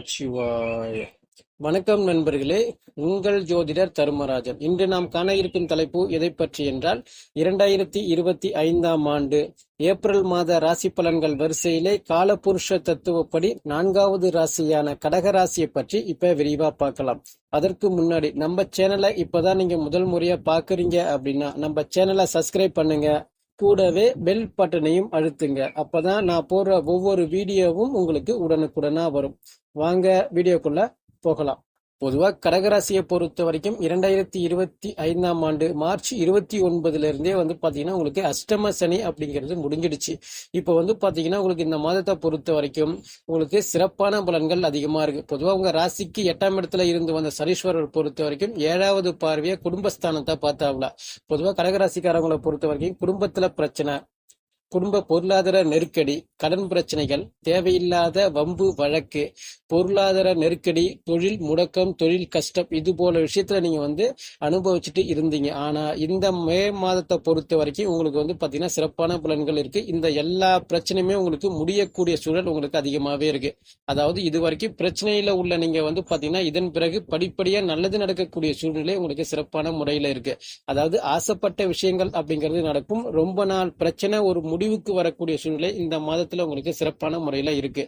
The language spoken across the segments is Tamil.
நமச்சிவாய. வணக்கம் நண்பர்களே, உங்கள் ஜோதிடர் தர்மராஜன். இன்று நாம் காண இருக்கும் தலைப்பு எதை பற்றி என்றால் 2025ஆம் ஆண்டு ஏப்ரல் மாத ராசி பலன்கள் வரிசையிலே காலபுருஷ தத்துவப்படி 4வது ராசியான கடக ராசியை பற்றி இப்ப விரிவா பார்க்கலாம். அதற்கு முன்னாடி நம்ம சேனலை இப்பதான் நீங்க முதல் முறையா பாக்குறீங்க அப்படின்னா நம்ம சேனலை சப்ஸ்கிரைப் பண்ணுங்க, கூடவே பெல் பட்டனையும் அழுத்துங்க. அப்பதான் நான் போடுற ஒவ்வொரு வீடியோவும் உங்களுக்கு உடனுக்குடனா வரும். வாங்க வீடியோக்குள்ள போகலாம். பொதுவா கடகராசியை பொறுத்த வரைக்கும் 2025ஆம் ஆண்டு மார்ச் 29 இருந்தே பாத்தீங்கன்னா உங்களுக்கு அஷ்டம சனி அப்படிங்கிறது முடிஞ்சிடுச்சு. இப்ப பாத்தீங்கன்னா உங்களுக்கு இந்த மாதத்தை பொறுத்த வரைக்கும் உங்களுக்கு சிறப்பான பலன்கள் அதிகமா இருக்கு. பொதுவா உங்க ராசிக்கு 8ஆம் இடத்துல இருந்து வந்த சனீஸ்வரர் பொறுத்த வரைக்கும் 7வது பார்வையா குடும்பஸ்தானத்தை பார்த்தாவில. பொதுவா கடகராசிக்காரங்களை பொறுத்த வரைக்கும் குடும்பத்துல பிரச்சனை, குடும்ப பொருளாதார நெருக்கடி, கடன் பிரச்சனைகள், தேவையில்லாத வம்பு வழக்கு, பொருளாதார நெருக்கடி, தொழில் முடக்கம், தொழில் கஷ்டம், இது போல விஷயத்துல நீங்க அனுபவிச்சுட்டு இருந்தீங்க. ஆனா இந்த மே மாதத்தை பொறுத்த வரைக்கும் உங்களுக்கு பாத்தீங்கன்னா சிறப்பான பலன்கள் இருக்கு. இந்த எல்லா பிரச்சனையுமே உங்களுக்கு முடியக்கூடிய சூழல் உங்களுக்கு அதிகமாவே இருக்கு. அதாவது இது வரைக்கும் பிரச்சனையில உள்ள நீங்க பாத்தீங்கன்னா இதன் பிறகு படிப்படியா நல்லது நடக்கக்கூடிய சூழ்நிலை உங்களுக்கு சிறப்பான முறையில இருக்கு. அதாவது ஆசைப்பட்ட விஷயங்கள் அப்படிங்கிறது நடக்கும். ரொம்ப நாள் பிரச்சனை ஒரு முடிவுக்கு வரக்கூடிய சூழ்நிலை இந்த மாதத்துல உங்களுக்கு சிறப்பான முறையில இருக்கு.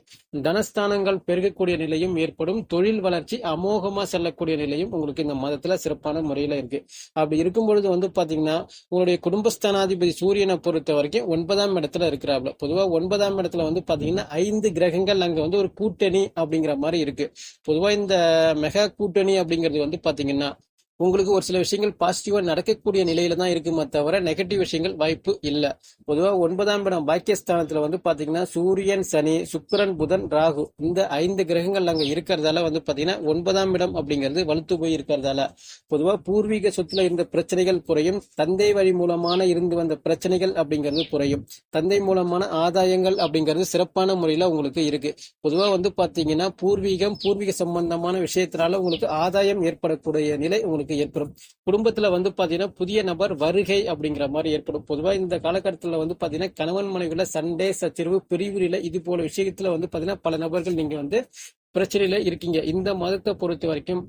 தனஸ்தானங்கள் பெருகக்கூடிய நிலையும் ஏற்படும். தொழில் வளர்ச்சி அமோகமா செல்லக்கூடிய நிலையும் உங்களுக்கு இந்த மாதத்துல சிறப்பான முறையில இருக்கு. அப்படி இருக்கும் பொழுது பாத்தீங்கன்னா உங்களுடைய குடும்பஸ்தானாதிபதி சூரியனை பொறுத்த வரைக்கும் 9ஆம் இடத்துல இருக்கிறாப்ல. பொதுவா 9ஆம் இடத்துல பாத்தீங்கன்னா 5 கிரகங்கள் அங்க ஒரு கூட்டணி அப்படிங்கிற மாதிரி இருக்கு. பொதுவா இந்த மெகா கூட்டணி அப்படிங்கிறது பாத்தீங்கன்னா உங்களுக்கு ஒரு சில விஷயங்கள் பாசிட்டிவா நடக்கக்கூடிய நிலையில தான் இருக்குமே தவிர நெகட்டிவ் விஷயங்கள் வாய்ப்பு இல்ல. பொதுவா 9ஆம் இடம் பாக்கியஸ்தானத்துல பாத்தீங்கன்னா சூரியன், சனி, சுக்கிரன், புதன், ராகு இந்த 5 கிரகங்கள் அங்க இருக்கிறதால பாத்தீங்கன்னா 9ஆம் இடம் அப்படிங்கிறது வலுத்து போய் இருக்கிறதால பொதுவா பூர்வீக சொத்துல இருந்த பிரச்சனைகள் குறையும். தந்தை வழி மூலமான இருந்து வந்த பிரச்சனைகள் அப்படிங்கிறது குறையும். தந்தை மூலமான ஆதாயங்கள் அப்படிங்கிறது சிறப்பான முறையில உங்களுக்கு இருக்கு. பொதுவா பாத்தீங்கன்னா பூர்வீக சம்பந்தமான விஷயத்தினால உங்களுக்கு ஆதாயம் ஏற்படக்கூடிய நிலை உங்களுக்கு ஏற்படும். குடும்பத்துல பாத்தீங்கன்னா புதிய நபர் வருகை அப்படிங்கிற மாதிரி ஏற்படும். பொதுவா இந்த காலகட்டத்துல பாத்தீங்கன்னா கணவன் மனைவில சண்டை சச்சரவு பிரிவுல இது போல விஷயத்துல பாத்தீங்கன்னா பல நபர்கள் நீங்க பிரச்சனையில இருக்கீங்க. இந்த மாதத்தை பொறுத்த வரைக்கும்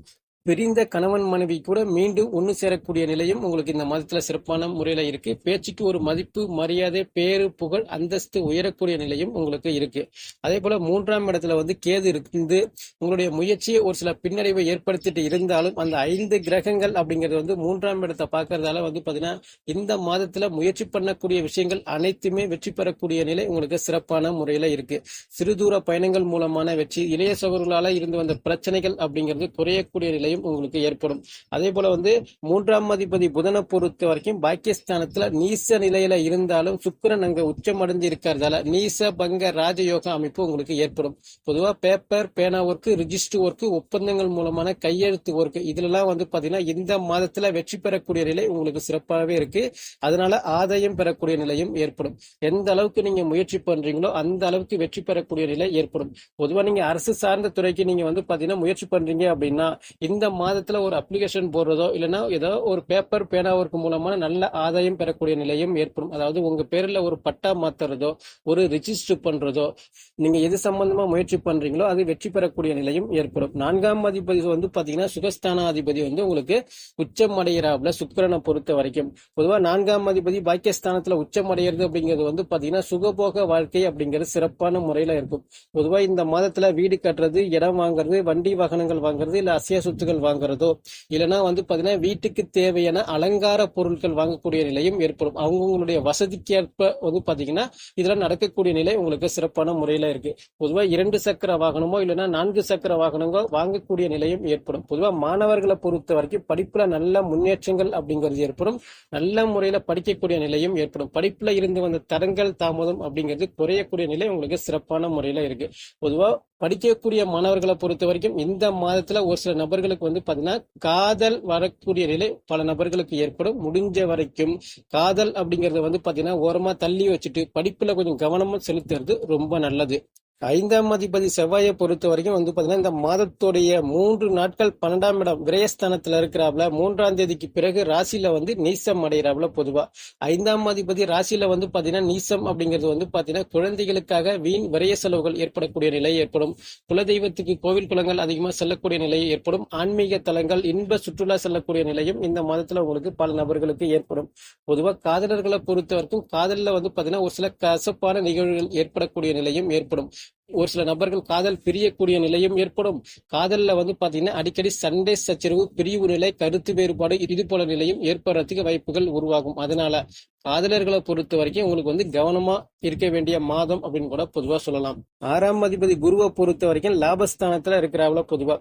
பிரிந்த கணவன் மனைவி கூட மீண்டும் ஒன்னு சேரக்கூடிய நிலையும் உங்களுக்கு இந்த மாதத்துல சிறப்பான முறையில இருக்கு. பேச்சுக்கு ஒரு மதிப்பு, மரியாதை, பேரு, புகழ், அந்தஸ்து உயரக்கூடிய நிலையும் உங்களுக்கு இருக்கு. அதே போல 3ஆம் இடத்துல கேது இருந்து உங்களுடைய முயற்சியை ஒரு சில பின்னடைவை ஏற்படுத்திட்டு இருந்தாலும் அந்த 5 கிரகங்கள் அப்படிங்கிறது 3ஆம் இடத்தை பார்க்கறதால பாத்தீங்கன்னா இந்த மாதத்துல முயற்சி பண்ணக்கூடிய விஷயங்கள் அனைத்துமே வெற்றி பெறக்கூடிய நிலை உங்களுக்கு சிறப்பான முறையில இருக்கு. சிறுதூர பயணங்கள் மூலமான வெற்றி, இளைய சகோதரர்களால இருந்து வந்த பிரச்சனைகள் அப்படிங்கிறது குறையக்கூடிய நிலையும் உங்களுக்கு ஏற்படும். அதே போல 3ஆம் அதிபதி புதனை பொறுத்த வரைக்கும் பாக்கியஸ்தானத்துல நீச நிலையில இருந்தாலும் சுக்கிரன் அங்க உச்சம் அடைஞ்சு இருக்கிறதால நீச பங்க ராஜயோக அமைப்பு உங்களுக்கு ஏற்படும். பொதுவா பேப்பர், பேனா ஒர்க், ரிஜிஸ்டர் ஒர்க், ஒப்பந்தங்கள் மூலமான கையெழுத்து ஒர்க் இதுலலாம் பாத்தீங்கன்னா இந்த மாதத்துல வெற்றி பெறக்கூடிய நிலை உங்களுக்கு சிறப்பாகவே இருக்கு. அதனால ஆதாயம் பெறக்கூடிய நிலையும் ஏற்படும். எந்த அளவுக்கு நீங்க முயற்சி பண்றீங்களோ அந்த அளவுக்கு வெற்றி பெறக்கூடிய நிலை ஏற்படும். பொதுவா நீங்க அரசு சார்ந்த துறைக்கு நீங்க பாத்தீங்கன்னா முயற்சி பண்றீங்க அப்படின்னா இந்த மாதத்துல ஒரு அப்ளிகேஷன் போடுறதோ இல்லைன்னா ஏதோ ஒரு பேப்பர், பேனா ஒர்க் மூலமான நல்ல ஆதாயம் பெறக்கூடிய நிலையும் ஏற்படும். அதாவது உங்க பேர்ல ஒரு பட்டா மாத்துறதோ ஒரு ரிஜிஸ்டர் பண்றதோ நீங்க எது சம்பந்தமா முயற்சி பண்றீங்களோ அது வெற்றி பெறக்கூடிய நிலையும் ஏற்படும். 4ஆம் அதிபதி பாத்தீங்கன்னா சுகஸ்தானாதிபதி உங்களுக்கு உச்சம் அடைகிறாப்ல சுக்கிரனை பொறுத்த வரைக்கும். பொதுவா 4ஆம் அதிபதி பாக்கியஸ்தானத்துல உச்சம் அடைகிறது அப்படிங்கிறது பாத்தீங்கன்னா சுகபோக வாழ்க்கை அப்படிங்கிறது சிறப்பான முறையில இருக்கும். பொதுவா இந்த மாதத்துல வீடு கட்டுறது, இடம் வாங்குறது, வண்டி வாகனங்கள் வாங்குறது, இல்ல அசைய சொத்துக்கள் வாங்குறதோ இல்லைன்னா பாத்தீங்கன்னா வீட்டுக்கு தேவையான அலங்கார பொருட்கள் வாங்கக்கூடிய நிலையும் ஏற்படும். அவங்களுடைய வசதிக்கு ஏற்ப பாத்தீங்கன்னா இதெல்லாம் நடக்கக்கூடிய நிலை உங்களுக்கு சிறப்பான முறையில இருக்கு. பொதுவா 2 சக்கர வாகனமோ இல்லைன்னா 4 சக்கர வாகனமோ வாங்கக்கூடிய நிலையும் ஏற்படும். பொதுவா மாணவர்களை பொறுத்த வரைக்கும் படிப்புல நல்ல முன்னேற்றங்கள் அப்படிங்கிறது ஏற்படும். நல்ல முறையில படிக்கக்கூடிய நிலையும் ஏற்படும். படிப்புல இருந்து வந்த தடங்கள், தாமதம் அப்படிங்கிறது குறையக்கூடிய நிலை உங்களுக்கு சிறப்பான முறையில இருக்கு. பொதுவா படிக்கக்கூடிய மாணவர்களை பொறுத்த வரைக்கும் இந்த மாதத்துல ஒரு சில நபர்களுக்கு பாத்தீங்கன்னா காதல் வரக்கூடிய நிலை பல நபர்களுக்கு ஏற்படும். முடிஞ்ச வரைக்கும் காதல் அப்படிங்கறத பாத்தீங்கன்னா ஓரமா தள்ளி வச்சுட்டு படிப்புல கொஞ்சம் கவனமா செலுத்துறது ரொம்ப நல்லது. ஐந்தாம் அதிபதி செவ்வாயை பொறுத்த வரைக்கும் வந்து பாத்தீங்கன்னா இந்த மாதத்துடைய 3 நாட்கள் 12ஆம் இடம் விரயஸ்தானத்துல இருக்கிறாப்ல. 3ஆம் தேதிக்கு பிறகு ராசியில வந்து நீசம் அடைகிறாப்ல. பொதுவா 5ஆம் அதிபதி ராசியில வந்து பாத்தீங்கன்னா நீசம் அப்படிங்கிறது வந்து பாத்தீங்கன்னா குழந்தைகளுக்காக வீண் விரய செலவுகள் ஏற்படக்கூடிய நிலை ஏற்படும். குலதெய்வத்துக்கு கோவில் குளங்கள் அதிகமா செல்லக்கூடிய நிலை ஏற்படும். ஆன்மீக தலங்கள் இன்ப சுற்றுலா செல்லக்கூடிய நிலையும் இந்த மாதத்துல உங்களுக்கு பல நபர்களுக்கு ஏற்படும். பொதுவா காதலர்களை பொறுத்த வரைக்கும் காதல்ல வந்து பாத்தீங்கன்னா ஒரு சில கசப்பான நிகழ்வுகள் ஏற்படக்கூடிய நிலையும் ஏற்படும். ஒரு சில நபர்கள் காதல் பிரியக்கூடிய நிலையும் ஏற்படும். காதல்ல வந்து பாத்தீங்கன்னா அடிக்கடி சண்டை சச்சரவு, பிரிவு நிலை, கருத்து வேறுபாடு இது போல நிலையும் ஏற்படுறதுக்கு வாய்ப்புகள் உருவாகும். அதனால காதலர்களை பொறுத்த வரைக்கும் உங்களுக்கு வந்து கவனமா இருக்க வேண்டிய மாதம் அப்படின்னு கூட பொதுவா சொல்லலாம். 6ஆம் அதிபதி குருவை பொறுத்த வரைக்கும் லாபஸ்தானத்துல இருக்கிறாங்களா. பொதுவா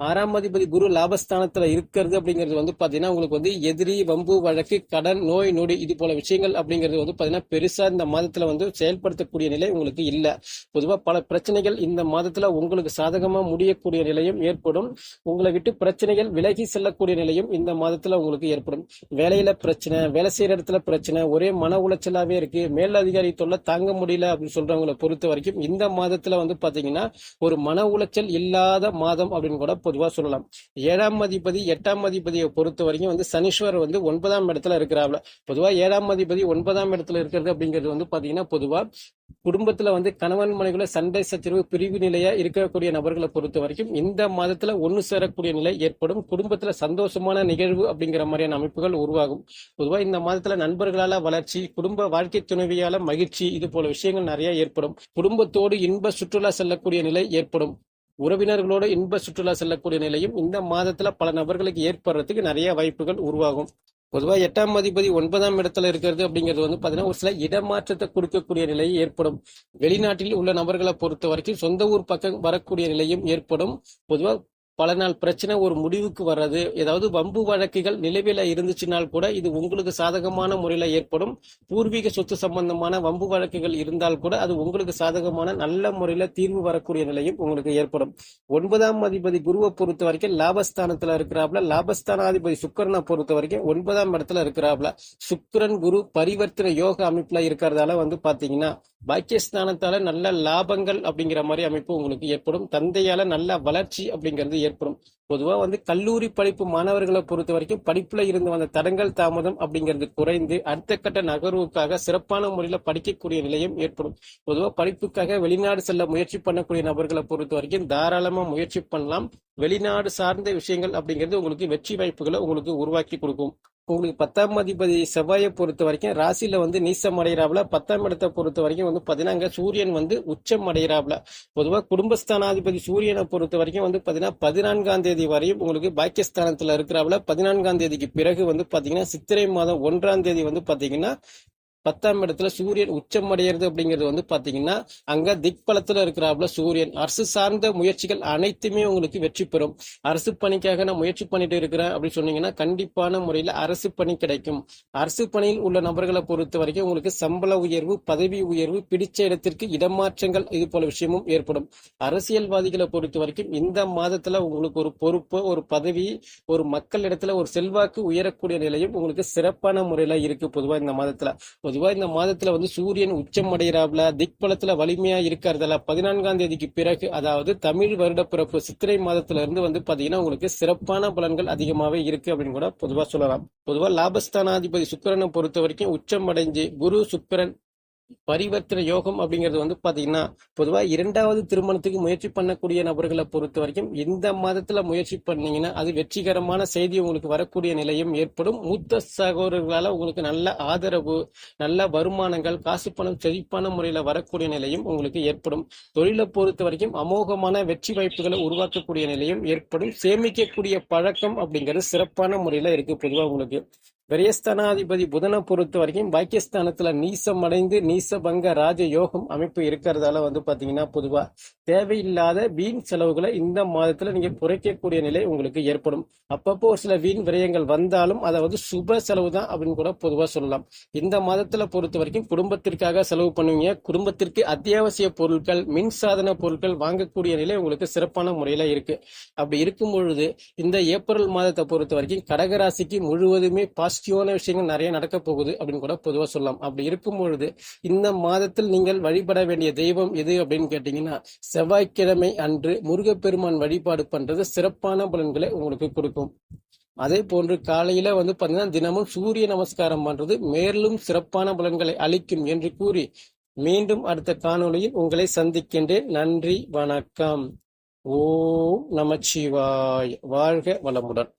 6ஆம் அதிபதி குரு லாபஸ்தானத்துல இருக்கிறது அப்படிங்கிறது வந்து பாத்தீங்கன்னா உங்களுக்கு வந்து எதிரி, வம்பு வழக்கு, கடன், நோய் நொடி இது போல விஷயங்கள் அப்படிங்கிறது வந்து பாத்தீங்கன்னா பெருசா இந்த மாதத்துல வந்து செயல்படுத்தக்கூடிய நிலை உங்களுக்கு இல்ல. பொதுவா பல பிரச்சனைகள் இந்த மாதத்துல உங்களுக்கு சாதகமா முடியக்கூடிய நிலையும் ஏற்படும். உங்களை விட்டு பிரச்சனைகள் விலகி செல்லக்கூடிய நிலையும் இந்த மாதத்துல உங்களுக்கு ஏற்படும். வேலையில பிரச்சனை, வேலை செய்யற இடத்துல பிரச்சனை, ஒரே மன உளைச்சலாவே இருக்கு, மேலதிகாரி தொல்லை தாங்க முடியல அப்படின்னு சொல்றவங்களை பொறுத்த வரைக்கும் இந்த மாதத்துல வந்து பாத்தீங்கன்னா ஒரு மன உளைச்சல் இல்லாத மாதம் அப்படின்னு கூட பொதுவா சொல்லலாம். 7ஆம் அதிபதி 8ஆம் அதிபதியை பொறுத்த வரைக்கும் வந்து சனீஸ்வரர் வந்து 9ஆம் இடத்துல இருக்கிறாப்ல. பொதுவா 7ஆம் அதிபதி 9ஆம் இடத்துல இருக்கிறது அப்படிங்கிறது வந்து பாத்தீங்கன்னா பொதுவா குடும்பத்துல வந்து கணவன் மனைவிகளை சண்டை சச்சரவு பிரிவு நிலையா இருக்கக்கூடிய நபர்களை பொறுத்த வரைக்கும் இந்த மாதத்துல ஒண்ணு சேரக்கூடிய நிலை ஏற்படும். குடும்பத்துல சந்தோஷமான நிகழ்வு அப்படிங்கிற மாதிரியான அமைப்புகள் உருவாகும். பொதுவா இந்த மாதத்துல நண்பர்களால வளர்ச்சி, குடும்ப வாழ்க்கை துணைவியால மகிழ்ச்சி இது போல விஷயங்கள் நிறைய ஏற்படும். குடும்பத்தோடு இன்ப சுற்றுலா செல்லக்கூடிய நிலை ஏற்படும். உறவினர்களோட இன்ப சுற்றுலா செல்லக்கூடிய நிலையும் இந்த மாதத்துல பல நபர்களுக்கு ஏற்படுறதுக்கு நிறைய வாய்ப்புகள் உருவாகும். பொதுவா 8ஆம் அதிபதி 9ஆம் இடத்துல இருக்கிறது அப்படிங்கிறது வந்து பாத்தீங்கன்னா ஒரு சில இடமாற்றத்தை கொடுக்கக்கூடிய நிலை ஏற்படும். வெளிநாட்டில் உள்ள நபர்களை பொறுத்த வரைக்கும் சொந்த ஊர் பக்கம் வரக்கூடிய நிலையும் ஏற்படும். பொதுவா பல நாள் பிரச்சனை ஒரு முடிவுக்கு வர்றது, ஏதாவது வம்பு வழக்குகள் நிலவில இருந்துச்சுனால் கூட இது உங்களுக்கு சாதகமான முறையில ஏற்படும். பூர்வீக சொத்து சம்பந்தமான வம்பு வழக்குகள் இருந்தால் கூட அது உங்களுக்கு சாதகமான நல்ல முறையில தீர்வு வரக்கூடிய நிலையும் உங்களுக்கு ஏற்படும். 9ஆம் அதிபதி குருவை பொறுத்த வரைக்கும் லாபஸ்தானத்துல இருக்கிறாப்ல. லாபஸ்தானாதிபதி சுக்கிரனை பொறுத்த வரைக்கும் 9ஆம் இடத்துல இருக்கிறாப்ல. சுக்கிரன் குரு பரிவர்த்தனை யோக அமைப்புல இருக்கிறதால வந்து பாத்தீங்கன்னா பாக்கியஸ்தானத்தால நல்ல லாபங்கள் அப்படிங்கிற மாதிரி அமைப்பு உங்களுக்கு ஏற்படும். தந்தையால நல்ல வளர்ச்சி அப்படிங்கிறது ஏற்படும். பொதுவா வந்து கல்லூரி படிப்பு மாணவர்களை பொறுத்த வரைக்கும் படிப்புல இருந்து வந்த தடங்கள் தாமதம் அப்படிங்கிறது குறைந்து அடுத்த கட்ட நகர்வுக்காக சிறப்பான முறையில படிக்கக்கூடிய நிலையும் ஏற்படும். பொதுவா படிப்புக்காக வெளிநாடு செல்ல முயற்சி பண்ணக்கூடிய நபர்களை பொறுத்த வரைக்கும் தாராளமா முயற்சி பண்ணலாம். வெளிநாடு சார்ந்த விஷயங்கள் அப்படிங்கிறது உங்களுக்கு வெற்றி வாய்ப்புகளை உங்களுக்கு உருவாக்கி கொடுக்கும். உங்களுக்கு 10ஆம் அதிபதி செவ்வாயை பொறுத்த வரைக்கும் ராசியில வந்து நீசம் அடைகிறாப்ல. 10ஆம் இடத்தை பொறுத்த வரைக்கும் வந்து பாத்தீங்கன்னா சூரியன் வந்து உச்சம் அடைகிறாப்ல. பொதுவா குடும்பஸ்தானாதிபதி சூரியனை பொறுத்த வரைக்கும் வந்து பாத்தீங்கன்னா 14ஆம் தேதி வரையும் உங்களுக்கு பாக்கியஸ்தானத்துல இருக்கிறாப்ல. 14ஆம் தேதிக்கு பிறகு வந்து பாத்தீங்கன்னா சித்திரை மாதம் 1ஆம் தேதி வந்து பாத்தீங்கன்னா 10ஆம் இடத்துல சூரியன் உச்சம் அடைகிறது அப்படிங்கிறது வந்து பாத்தீங்கன்னா அங்க திக்பலத்துல இருக்கிறாப்ல சூரியன். அரசு சார்ந்த முயற்சிகள் அனைத்துமே உங்களுக்கு வெற்றி பெறும். அரசு பணிக்காக நான் முயற்சி பண்ணிட்டு இருக்கிறேன் அப்படின்னு சொன்னீங்கன்னா கண்டிப்பான முறையில அரசு பணி கிடைக்கும். அரசு பணியில் உள்ள நபர்களை பொறுத்த வரைக்கும் உங்களுக்கு சம்பள உயர்வு, பதவி உயர்வு, பிடிச்ச இடத்திற்கு இடமாற்றங்கள் இது போல விஷயமும் ஏற்படும். அரசியல்வாதிகளை பொறுத்த வரைக்கும் இந்த மாதத்துல உங்களுக்கு ஒரு பொறுப்பு, ஒரு பதவி, ஒரு மக்கள் இடத்துல ஒரு செல்வாக்கு உயரக்கூடிய நிலையும் உங்களுக்கு சிறப்பான முறையில இருக்கு. பொதுவா இந்த மாதத்துல இந்த மாதத்துல வந்து சூரியன் உச்சம் அடைகிறாப்ல. திக்பலத்துல வலிமையா இருக்கிறதுல 14ஆம் தேதிக்கு பிறகு அதாவது தமிழ் வருட பிறப்பு சித்திரை மாதத்துல இருந்து வந்து பாத்தீங்கன்னா உங்களுக்கு சிறப்பான பலன்கள் அதிகமாவே இருக்கு அப்படின்னு கூட பொதுவா சொல்லலாம். பொதுவா லாபஸ்தானாதிபதி சுக்கிரனை பொறுத்த வரைக்கும் உச்சம் அடைஞ்சு குரு சுக்கிரன் பரிவர்த்தனை யோகம் அப்படிங்கிறது வந்து பாத்தீங்கன்னா பொதுவா 2வது திருமணத்துக்கு முயற்சி பண்ணக்கூடிய நபர்களை பொறுத்த வரைக்கும் இந்த மாதத்துல முயற்சி பண்ணீங்கன்னா அது வெற்றிகரமான செய்தி உங்களுக்கு வரக்கூடிய நிலையும் ஏற்படும். மூத்த சகோதரர்களால உங்களுக்கு நல்ல ஆதரவு, நல்ல வருமானங்கள், காசு பணம் செழிப்பான முறையில வரக்கூடிய நிலையும் உங்களுக்கு ஏற்படும். தொழிலை பொறுத்த வரைக்கும் அமோகமான வெற்றி வாய்ப்புகளை உருவாக்கக்கூடிய நிலையும் ஏற்படும். சேமிக்கக்கூடிய பழக்கம் அப்படிங்கிறது சிறப்பான முறையில இருக்கு. பொதுவா உங்களுக்கு விரயஸ்தானாதிபதி புதனை பொறுத்த வரைக்கும் பாக்கியஸ்தானத்துல நீசம் அடைந்து நீசபங்க ராஜ யோகம் அமைப்பு இருக்கிறதால வந்து பாத்தீங்கன்னா பொதுவா தேவையில்லாத வீண் செலவுகளை இந்த மாதத்துல நீங்க குறைக்கக்கூடிய நிலை உங்களுக்கு ஏற்படும். அப்பப்போ ஒரு சில வீண் விரயங்கள் வந்தாலும் அதை வந்து சுப செலவு தான் அப்படின்னு கூட பொதுவா சொல்லலாம். இந்த மாதத்துல பொறுத்த வரைக்கும் குடும்பத்திற்காக செலவு பண்ணுவீங்க. குடும்பத்திற்கு அத்தியாவசிய பொருட்கள், மின் சாதன பொருட்கள் வாங்கக்கூடிய நிலை உங்களுக்கு சிறப்பான முறையில இருக்கு. அப்படி இருக்கும் பொழுது இந்த ஏப்ரல் மாதத்தை பொறுத்த வரைக்கும் கடகராசிக்கு முழுவதுமே பாசிட்டிவ் பாசிட்டிவான விஷயங்கள் நிறைய நடக்க போகுது அப்படின்னு கூட பொதுவா சொல்லலாம். அப்படி இருக்கும் பொழுது இந்த மாதத்தில் நீங்கள் வழிபட வேண்டிய தெய்வம் எது அப்படின்னு கேட்டீங்கன்னா, செவ்வாய்க்கிழமை அன்று முருகப்பெருமான் வழிபாடு பண்றது சிறப்பான பலன்களை உங்களுக்கு கொடுக்கும். அதே போன்று காலையில பாத்தீங்கன்னா தினமும் சூரிய நமஸ்காரம் பண்றது மேலும் சிறப்பான பலன்களை அளிக்கும் என்று கூறி மீண்டும் அடுத்த காணொளியில் உங்களை சந்திக்கின்றேன். நன்றி, வணக்கம். ஓம் நமச்சிவாய். வாழ்க வளமுடன்.